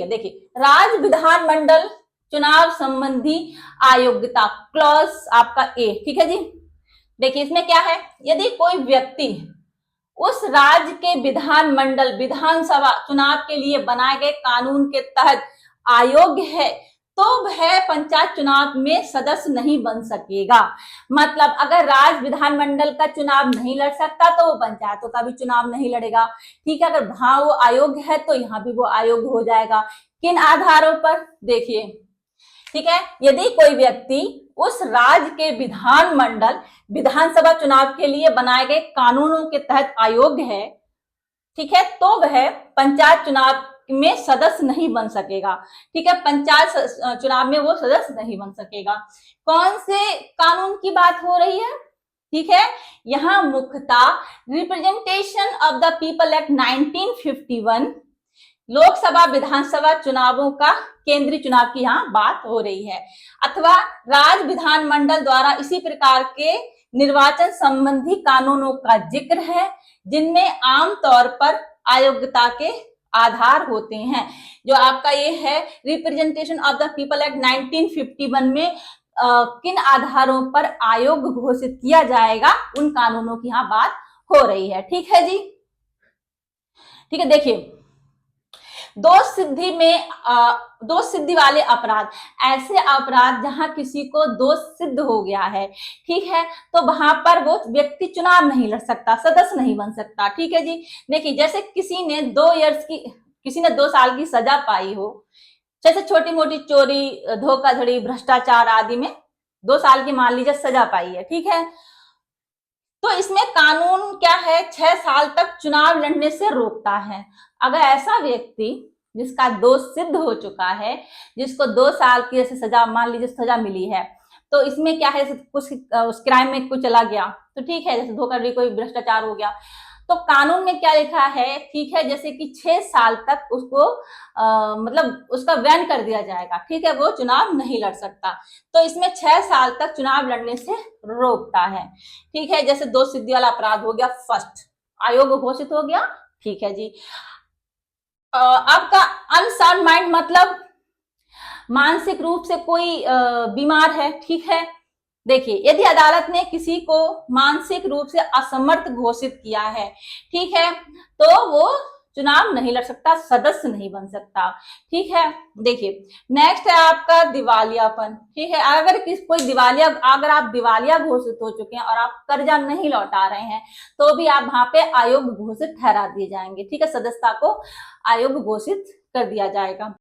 देखिए, राज्य विधानमंडल चुनाव संबंधी अयोग्यता क्लॉज आपका ए, ठीक है जी। देखिए इसमें क्या है, यदि कोई व्यक्ति उस राज्य के विधानमंडल विधानसभा चुनाव के लिए बनाए गए कानून के तहत अयोग्य है तो वह पंचायत चुनाव में सदस्य नहीं बन सकेगा। मतलब अगर राज्य विधानमंडल का चुनाव नहीं लड़ सकता तो वो पंचायतों का भी चुनाव नहीं लड़ेगा, ठीक है। अगर वहां वो अयोग्य है तो यहाँ भी वो अयोग्य हो जाएगा। किन आधारों पर, देखिए, ठीक है, यदि कोई व्यक्ति उस राज्य के विधानमंडल विधानसभा चुनाव के लिए बनाए गए कानूनों के तहत अयोग्य है, ठीक है, तो वह पंचायत चुनाव में सदस्य नहीं बन सकेगा, ठीक है। पंचायत चुनाव में वो सदस्य नहीं बन सकेगा। कौन से कानून की बात हो रही है, ठीक है, यहां मुख्यतः representation of the people act 1951 Lok Sabha विधानसभा चुनावों का केंद्रीय चुनाव की यहाँ बात हो रही है, अथवा राज्य विधानमंडल द्वारा इसी प्रकार के निर्वाचन संबंधी कानूनों का जिक्र है जिनमें आमतौर पर अयोग्यता के आधार होते हैं। जो आपका ये है representation of the people act 1951 में किन आधारों पर अयोग्य घोषित किया जाएगा उन कानूनों की यहाँ बात हो रही है, ठीक है जी। ठीक है, देखिए दोष सिद्धि वाले अपराध, ऐसे अपराध जहां किसी को दोष सिद्ध हो गया है, ठीक है, तो वहां पर वो व्यक्ति चुनाव नहीं लड़ सकता, सदस्य नहीं बन सकता, ठीक है जी। देखिए जैसे किसी ने 2 साल की सजा पाई हो, जैसे छोटी मोटी चोरी, धोखाधड़ी, भ्रष्टाचार आदि में 2 साल की मान लीजिए सजा पाई है, ठीक है, तो इसमें कानून क्या है, 6 साल तक चुनाव लड़ने से रोकता है। अगर ऐसा व्यक्ति जिसका दोष सिद्ध हो चुका है, जिसको 2 साल की ऐसे सजा, मान लीजिए सजा मिली है, तो इसमें क्या है, कुछ उस क्राइम में कुछ चला गया तो ठीक है, जैसे धोखाधड़ी, कोई भ्रष्टाचार हो गया, तो कानून में क्या लिखा है, ठीक है, जैसे कि 6 साल तक उसको मतलब उसका बैन कर दिया जाएगा, ठीक है, वो चुनाव नहीं लड़ सकता। तो इसमें 6 साल तक चुनाव लड़ने से रोकता है, ठीक है। जैसे दोष सिद्धि वाला अपराध हो गया, फर्स्ट अयोग्य घोषित हो गया, ठीक है जी। आपका अनसाउंड माइंड मतलब मानसिक रूप से कोई बीमार है, ठीक है। देखिए यदि अदालत ने किसी को मानसिक रूप से असमर्थ घोषित किया है, ठीक है, तो वो चुनाव नहीं लड़ सकता, सदस्य नहीं बन सकता, ठीक है। देखिए नेक्स्ट है आपका दिवालियापन, ठीक है। अगर आप दिवालिया घोषित हो चुके हैं और आप कर्जा नहीं लौटा रहे हैं तो भी आप वहां पे अयोग्य घोषित ठहरा दिए जाएंगे, ठीक है, सदस्यता को अयोग्य घोषित कर दिया जाएगा।